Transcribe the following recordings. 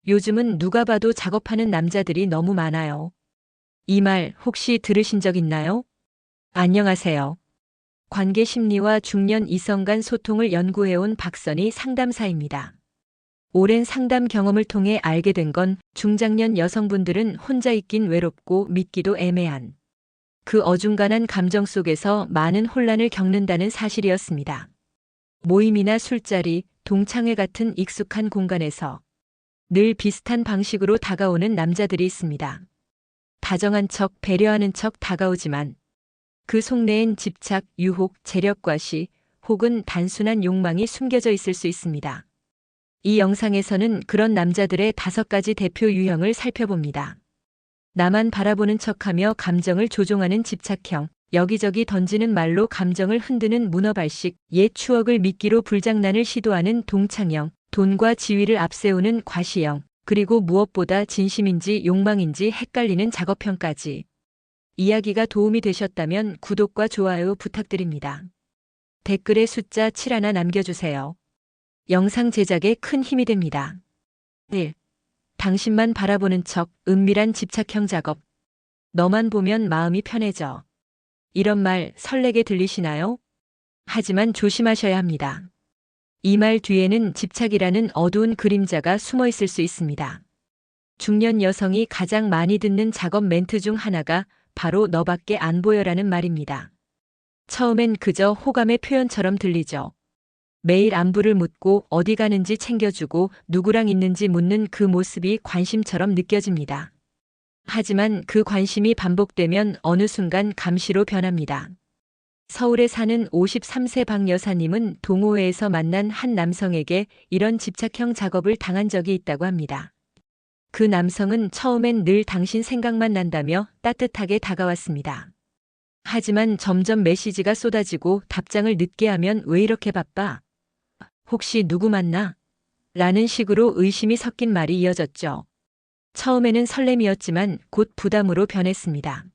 요즘은 누가 봐도 작업하는 남자들이 너무 많아요. 이 말 혹시 들으신 적 있나요? 안녕하세요. 관계 심리와 중년 이성 간 소통을 연구해온 박선희 상담사입니다. 오랜 상담 경험을 통해 알게 된 건 중장년 여성분들은 혼자 있긴 외롭고 믿기도 애매한 그 어중간한 감정 속에서 많은 혼란을 겪는다는 사실이었습니다. 모임이나 술자리, 동창회 같은 익숙한 공간에서 늘 비슷한 방식으로 다가오는 남자들이 있습니다. 다정한 척, 배려하는 척 다가오지만 그 속내엔 집착, 유혹, 재력과시 혹은 단순한 욕망이 숨겨져 있을 수 있습니다. 이 영상에서는 그런 남자들의 5가지 대표 유형을 살펴봅니다. 나만 바라보는 척하며 감정을 조종하는 집착형, 여기저기 던지는 말로 감정을 흔드는 문어발식, 옛 추억을 미끼로 불장난을 시도하는 동창형, 돈과 지위를 앞세우는 과시형, 그리고 무엇보다 진심인지 욕망인지 헷갈리는 작업형까지. 이야기가 도움이 되셨다면 구독과 좋아요 부탁드립니다. 댓글에 숫자 7 하나 남겨주세요. 영상 제작에 큰 힘이 됩니다. 1. 당신만 바라보는 척, 은밀한 집착형 작업. 너만 보면 마음이 편해져. 이런 말 설레게 들리시나요? 하지만 조심하셔야 합니다. 이 말 뒤에는 집착이라는 어두운 그림자가 숨어 있을 수 있습니다. 중년 여성이 가장 많이 듣는 작업 멘트 중 하나가 바로 너밖에 안 보여라는 말입니다. 처음엔 그저 호감의 표현처럼 들리죠. 매일 안부를 묻고 어디 가는지 챙겨주고 누구랑 있는지 묻는 그 모습이 관심처럼 느껴집니다. 하지만 그 관심이 반복되면 어느 순간 감시로 변합니다. 서울에 사는 53세 박 여사님은 동호회에서 만난 한 남성에게 이런 집착형 작업을 당한 적이 있다고 합니다. 그 남성은 처음엔 늘 당신 생각만 난다며 따뜻하게 다가왔습니다. 하지만 점점 메시지가 쏟아지고 답장을 늦게 하면 왜 이렇게 바빠? 혹시 누구 만나? 라는 식으로 의심이 섞인 말이 이어졌죠. 처음에는 설렘이었지만 곧 부담으로 변했습니다.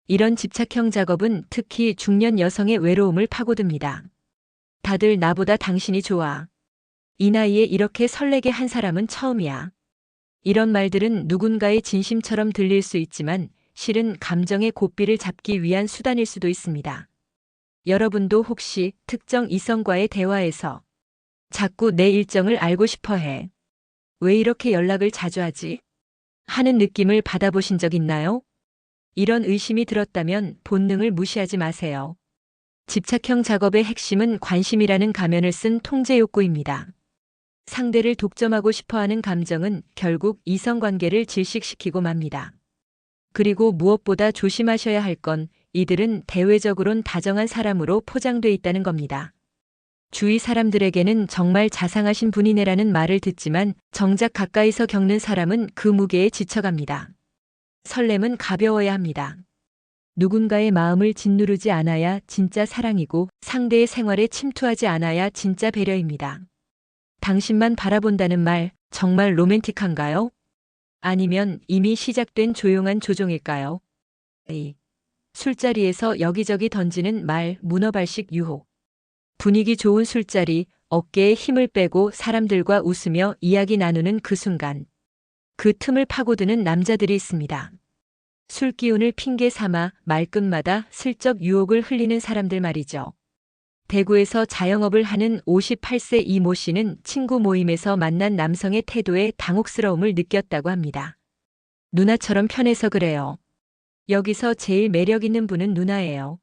이런 집착형 작업은 특히 중년 여성의 외로움을 파고듭니다. 다들 나보다 당신이 좋아. 이 나이에 이렇게 설레게 한 사람은 처음이야. 이런 말들은 누군가의 진심처럼 들릴 수 있지만 실은 감정의 고삐를 잡기 위한 수단일 수도 있습니다. 여러분도 혹시 특정 이성과의 대화에서 자꾸 내 일정을 알고 싶어 해. 왜 이렇게 연락을 자주 하지? 하는 느낌을 받아보신 적 있나요? 이런 의심이 들었다면 본능을 무시하지 마세요. 집착형 작업의 핵심은 관심이라는 가면을 쓴 통제 욕구입니다. 상대를 독점하고 싶어하는 감정은 결국 이성관계를 질식시키고 맙니다. 그리고 무엇보다 조심하셔야 할 건 이들은 대외적으론 다정한 사람으로 포장돼 있다는 겁니다. 주위 사람들에게는 정말 자상하신 분이네라는 말을 듣지만 정작 가까이서 겪는 사람은 그 무게에 지쳐갑니다. 설렘은 가벼워야 합니다. 누군가의 마음을 짓누르지 않아야 진짜 사랑이고 상대의 생활에 침투하지 않아야 진짜 배려입니다. 당신만 바라본다는 말 정말 로맨틱한가요? 아니면 이미 시작된 조용한 조종일까요? A. 술자리에서 여기저기 던지는 말, 문어발식 유혹. 분위기 좋은 술자리, 어깨에 힘을 빼고 사람들과 웃으며 이야기 나누는 그 순간. 그 틈을 파고드는 남자들이 있습니다. 술 기운을 핑계 삼아 말끝마다 슬쩍 유혹을 흘리는 사람들 말이죠. 대구에서 자영업을 하는 58세 이모 씨는 친구 모임에서 만난 남성의 태도에 당혹스러움을 느꼈다고 합니다. 누나처럼 편해서 그래요. 여기서 제일 매력 있는 분은 누나예요.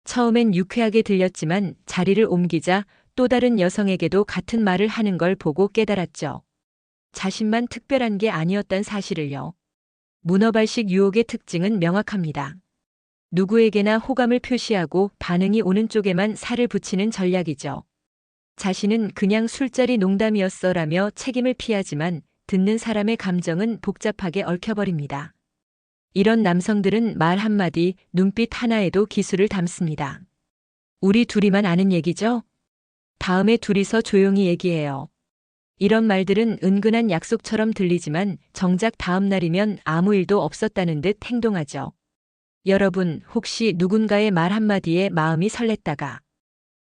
처음엔 유쾌하게 들렸지만 자리를 옮기자 또 다른 여성에게도 같은 말을 하는 걸 보고 깨달았죠. 자신만 특별한 게 아니었단 사실을요. 문어발식 유혹의 특징은 명확합니다. 누구에게나 호감을 표시하고 반응이 오는 쪽에만 살을 붙이는 전략이죠. 자신은 그냥 술자리 농담이었어라며 책임을 피하지만 듣는 사람의 감정은 복잡하게 얽혀버립니다. 이런 남성들은 말 한마디, 눈빛 하나에도 기술을 담습니다. 우리 둘이만 아는 얘기죠? 다음에 둘이서 조용히 얘기해요. 이런 말들은 은근한 약속처럼 들리지만 정작 다음 날이면 아무 일도 없었다는 듯 행동하죠. 여러분, 혹시 누군가의 말 한마디에 마음이 설렜다가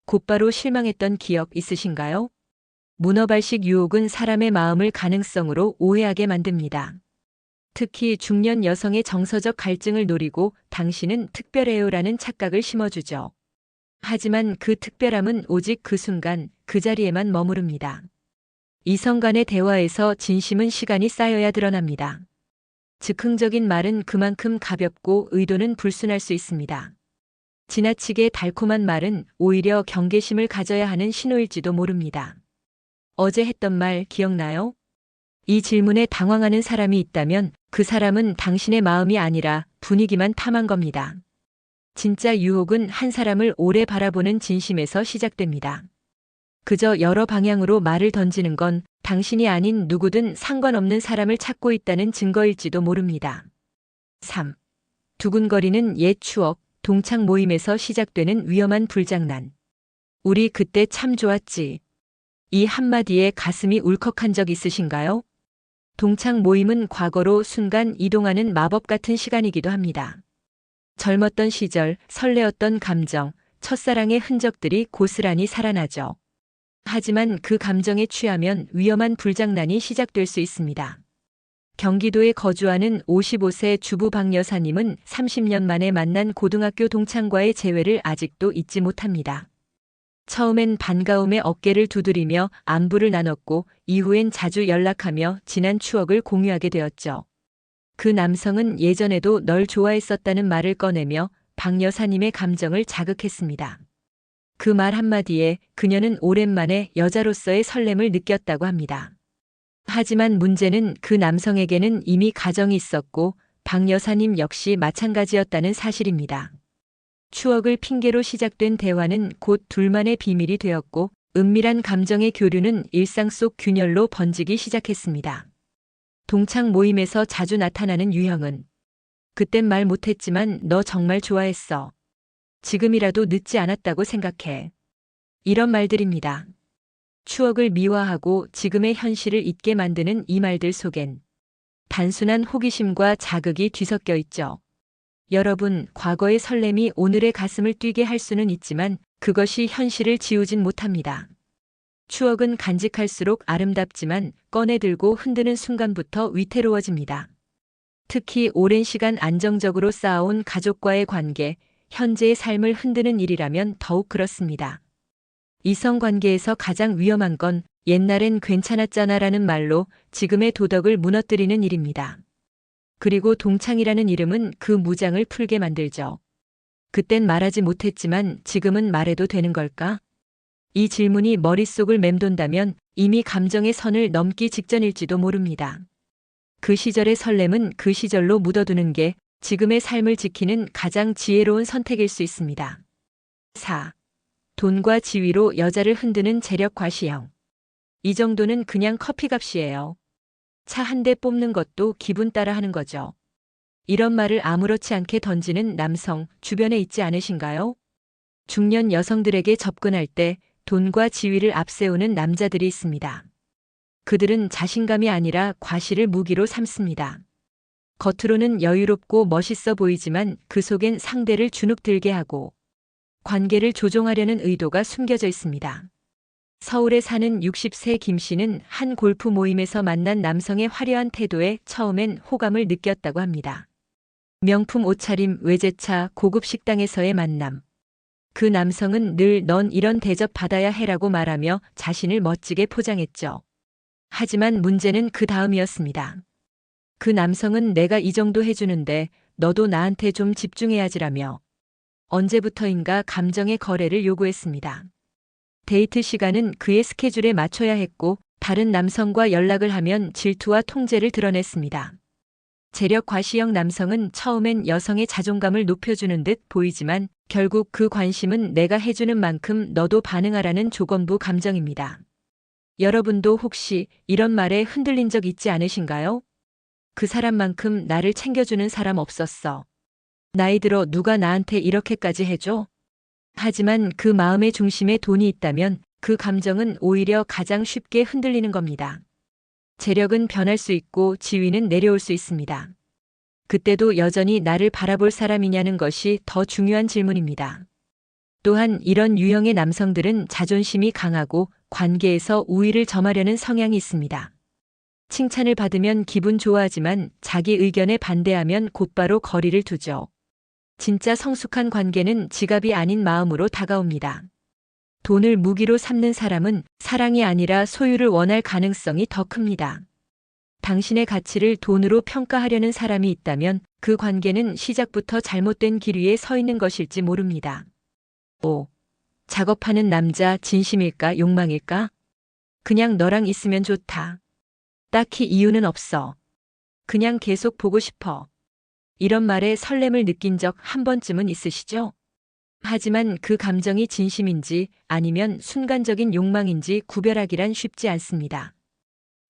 곧바로 실망했던 기억 있으신가요? 문어발식 유혹은 사람의 마음을 가능성으로 오해하게 만듭니다. 특히 중년 여성의 정서적 갈증을 노리고 당신은 특별해요라는 착각을 심어주죠. 하지만 그 특별함은 오직 그 순간 그 자리에만 머무릅니다. 이성 간의 대화에서 진심은 시간이 쌓여야 드러납니다. 즉흥적인 말은 그만큼 가볍고 의도는 불순할 수 있습니다. 지나치게 달콤한 말은 오히려 경계심을 가져야 하는 신호일지도 모릅니다. 어제 했던 말 기억나요? 이 질문에 당황하는 사람이 있다면 그 사람은 당신의 마음이 아니라 분위기만 탐한 겁니다. 진짜 유혹은 한 사람을 오래 바라보는 진심에서 시작됩니다. 그저 여러 방향으로 말을 던지는 건 당신이 아닌 누구든 상관없는 사람을 찾고 있다는 증거일지도 모릅니다. 3. 두근거리는 옛 추억, 동창 모임에서 시작되는 위험한 불장난. 우리 그때 참 좋았지. 이 한마디에 가슴이 울컥한 적 있으신가요? 동창 모임은 과거로 순간 이동하는 마법 같은 시간이기도 합니다. 젊었던 시절, 설레었던 감정, 첫사랑의 흔적들이 고스란히 살아나죠. 하지만 그 감정에 취하면 위험한 불장난이 시작될 수 있습니다. 경기도에 거주하는 55세 주부 박 여사님은 30년 만에 만난 고등학교 동창과의 재회를 아직도 잊지 못합니다. 처음엔 반가움에 어깨를 두드리며 안부를 나눴고 이후엔 자주 연락하며 지난 추억을 공유하게 되었죠. 그 남성은 예전에도 널 좋아했었다는 말을 꺼내며 박 여사님의 감정을 자극했습니다. 그 말 한마디에 그녀는 오랜만에 여자로서의 설렘을 느꼈다고 합니다. 하지만 문제는 그 남성에게는 이미 가정이 있었고 박 여사님 역시 마찬가지였다는 사실입니다. 추억을 핑계로 시작된 대화는 곧 둘만의 비밀이 되었고 은밀한 감정의 교류는 일상 속 균열로 번지기 시작했습니다. 동창 모임에서 자주 나타나는 유형은 그땐 말 못했지만 너 정말 좋아했어. 지금이라도 늦지 않았다고 생각해. 이런 말들입니다. 추억을 미화하고 지금의 현실을 잊게 만드는 이 말들 속엔 단순한 호기심과 자극이 뒤섞여 있죠. 여러분, 과거의 설렘이 오늘의 가슴을 뛰게 할 수는 있지만 그것이 현실을 지우진 못합니다. 추억은 간직할수록 아름답지만 꺼내들고 흔드는 순간부터 위태로워집니다. 특히 오랜 시간 안정적으로 쌓아온 가족과의 관계, 현재의 삶을 흔드는 일이라면 더욱 그렇습니다. 이성관계에서 가장 위험한 건 옛날엔 괜찮았잖아라는 말로 지금의 도덕을 무너뜨리는 일입니다. 그리고 동창이라는 이름은 그 무장을 풀게 만들죠. 그땐 말하지 못했지만 지금은 말해도 되는 걸까? 이 질문이 머릿속을 맴돈다면 이미 감정의 선을 넘기 직전일지도 모릅니다. 그 시절의 설렘은 그 시절로 묻어두는 게 지금의 삶을 지키는 가장 지혜로운 선택일 수 있습니다. 4. 돈과 지위로 여자를 흔드는 재력 과시형. 이 정도는 그냥 커피값이에요. 차 한 대 뽑는 것도 기분 따라 하는 거죠. 이런 말을 아무렇지 않게 던지는 남성 주변에 있지 않으신가요? 중년 여성들에게 접근할 때 돈과 지위를 앞세우는 남자들이 있습니다. 그들은 자신감이 아니라 과시를 무기로 삼습니다. 겉으로는 여유롭고 멋있어 보이지만 그 속엔 상대를 주눅들게 하고 관계를 조종하려는 의도가 숨겨져 있습니다. 서울에 사는 60세 김 씨는 한 골프 모임에서 만난 남성의 화려한 태도에 처음엔 호감을 느꼈다고 합니다. 명품 옷차림, 외제차, 고급 식당에서의 만남. 그 남성은 늘 넌 이런 대접 받아야 해라고 말하며 자신을 멋지게 포장했죠. 하지만 문제는 그 다음이었습니다. 그 남성은 내가 이 정도 해주는데 너도 나한테 좀 집중해야지라며 언제부터인가 감정의 거래를 요구했습니다. 데이트 시간은 그의 스케줄에 맞춰야 했고 다른 남성과 연락을 하면 질투와 통제를 드러냈습니다. 재력 과시형 남성은 처음엔 여성의 자존감을 높여주는 듯 보이지만 결국 그 관심은 내가 해주는 만큼 너도 반응하라는 조건부 감정입니다. 여러분도 혹시 이런 말에 흔들린 적 있지 않으신가요? 그 사람만큼 나를 챙겨주는 사람 없었어. 나이 들어 누가 나한테 이렇게까지 해줘? 하지만 그 마음의 중심에 돈이 있다면 그 감정은 오히려 가장 쉽게 흔들리는 겁니다. 재력은 변할 수 있고 지위는 내려올 수 있습니다. 그때도 여전히 나를 바라볼 사람이냐는 것이 더 중요한 질문입니다. 또한 이런 유형의 남성들은 자존심이 강하고 관계에서 우위를 점하려는 성향이 있습니다. 칭찬을 받으면 기분 좋아하지만 자기 의견에 반대하면 곧바로 거리를 두죠. 진짜 성숙한 관계는 지갑이 아닌 마음으로 다가옵니다. 돈을 무기로 삼는 사람은 사랑이 아니라 소유를 원할 가능성이 더 큽니다. 당신의 가치를 돈으로 평가하려는 사람이 있다면 그 관계는 시작부터 잘못된 길 위에 서 있는 것일지 모릅니다. 5. 작업하는 남자 진심일까 욕망일까? 그냥 너랑 있으면 좋다. 딱히 이유는 없어. 그냥 계속 보고 싶어. 이런 말에 설렘을 느낀 적 한 번쯤은 있으시죠? 하지만 그 감정이 진심인지 아니면 순간적인 욕망인지 구별하기란 쉽지 않습니다.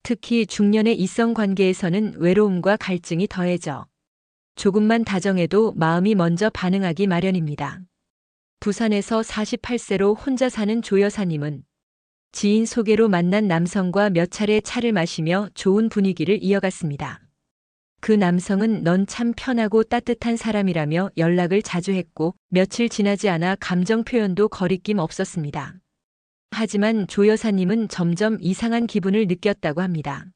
특히 중년의 이성 관계에서는 외로움과 갈증이 더해져 조금만 다정해도 마음이 먼저 반응하기 마련입니다. 부산에서 48세로 혼자 사는 조 여사님은 지인 소개로 만난 남성과 몇 차례 차를 마시며 좋은 분위기를 이어갔습니다. 그 남성은 넌 참 편하고 따뜻한 사람이라며 연락을 자주 했고 며칠 지나지 않아 감정 표현도 거리낌 없었습니다. 하지만 조 여사님은 점점 이상한 기분을 느꼈다고 합니다.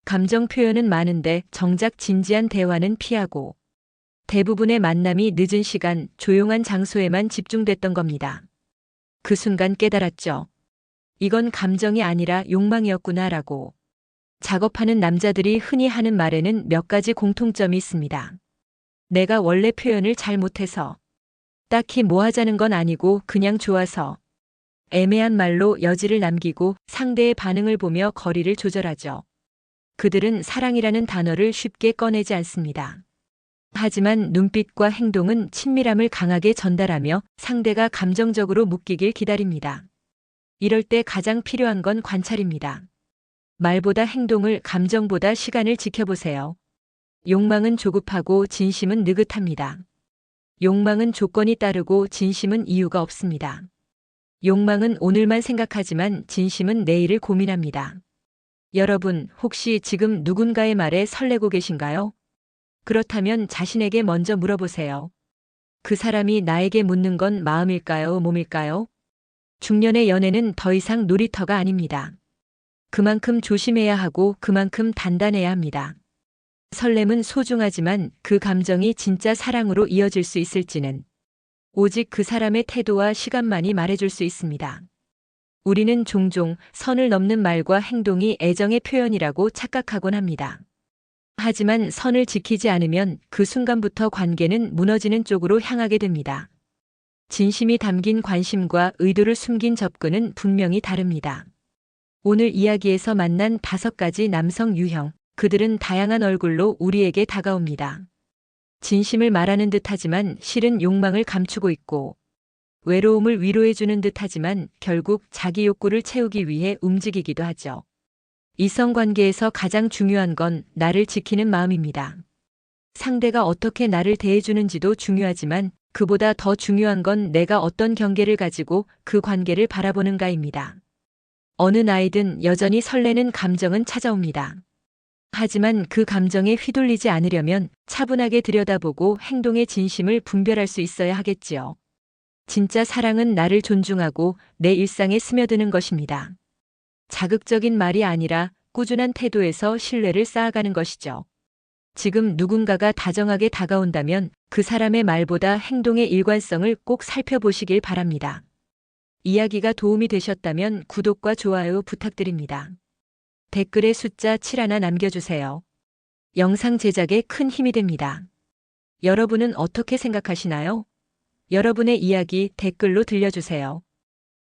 감정 표현은 많은데 정작 진지한 대화는 피하고 대부분의 만남이 늦은 시간, 조용한 장소에만 집중됐던 겁니다. 그 순간 깨달았죠. 이건 감정이 아니라 욕망이었구나라고. 작업하는 남자들이 흔히 하는 말에는 몇 가지 공통점이 있습니다. 내가 원래 표현을 잘 못해서. 딱히 뭐 하자는 건 아니고 그냥 좋아서. 애매한 말로 여지를 남기고 상대의 반응을 보며 거리를 조절하죠. 그들은 사랑이라는 단어를 쉽게 꺼내지 않습니다. 하지만 눈빛과 행동은 친밀함을 강하게 전달하며 상대가 감정적으로 묶이길 기다립니다. 이럴 때 가장 필요한 건 관찰입니다. 말보다 행동을, 감정보다 시간을 지켜보세요. 욕망은 조급하고 진심은 느긋합니다. 욕망은 조건이 따르고 진심은 이유가 없습니다. 욕망은 오늘만 생각하지만 진심은 내일을 고민합니다. 여러분, 혹시 지금 누군가의 말에 설레고 계신가요? 그렇다면 자신에게 먼저 물어보세요. 그 사람이 나에게 묻는 건 마음일까요, 몸일까요? 중년의 연애는 더 이상 놀이터가 아닙니다. 그만큼 조심해야 하고 그만큼 단단해야 합니다. 설렘은 소중하지만 그 감정이 진짜 사랑으로 이어질 수 있을지는 오직 그 사람의 태도와 시간만이 말해줄 수 있습니다. 우리는 종종 선을 넘는 말과 행동이 애정의 표현이라고 착각하곤 합니다. 하지만 선을 지키지 않으면 그 순간부터 관계는 무너지는 쪽으로 향하게 됩니다. 진심이 담긴 관심과 의도를 숨긴 접근은 분명히 다릅니다. 오늘 이야기에서 만난 5가지 남성 유형, 그들은 다양한 얼굴로 우리에게 다가옵니다. 진심을 말하는 듯하지만 실은 욕망을 감추고 있고, 외로움을 위로해주는 듯하지만 결국 자기 욕구를 채우기 위해 움직이기도 하죠. 이성관계에서 가장 중요한 건 나를 지키는 마음입니다. 상대가 어떻게 나를 대해주는지도 중요하지만 그보다 더 중요한 건 내가 어떤 경계를 가지고 그 관계를 바라보는가입니다. 어느 나이든 여전히 설레는 감정은 찾아옵니다. 하지만 그 감정에 휘둘리지 않으려면 차분하게 들여다보고 행동의 진심을 분별할 수 있어야 하겠지요. 진짜 사랑은 나를 존중하고 내 일상에 스며드는 것입니다. 자극적인 말이 아니라 꾸준한 태도에서 신뢰를 쌓아가는 것이죠. 지금 누군가가 다정하게 다가온다면 그 사람의 말보다 행동의 일관성을 꼭 살펴보시길 바랍니다. 이야기가 도움이 되셨다면 구독과 좋아요 부탁드립니다. 댓글에 숫자 7 하나 남겨주세요. 영상 제작에 큰 힘이 됩니다. 여러분은 어떻게 생각하시나요? 여러분의 이야기 댓글로 들려주세요.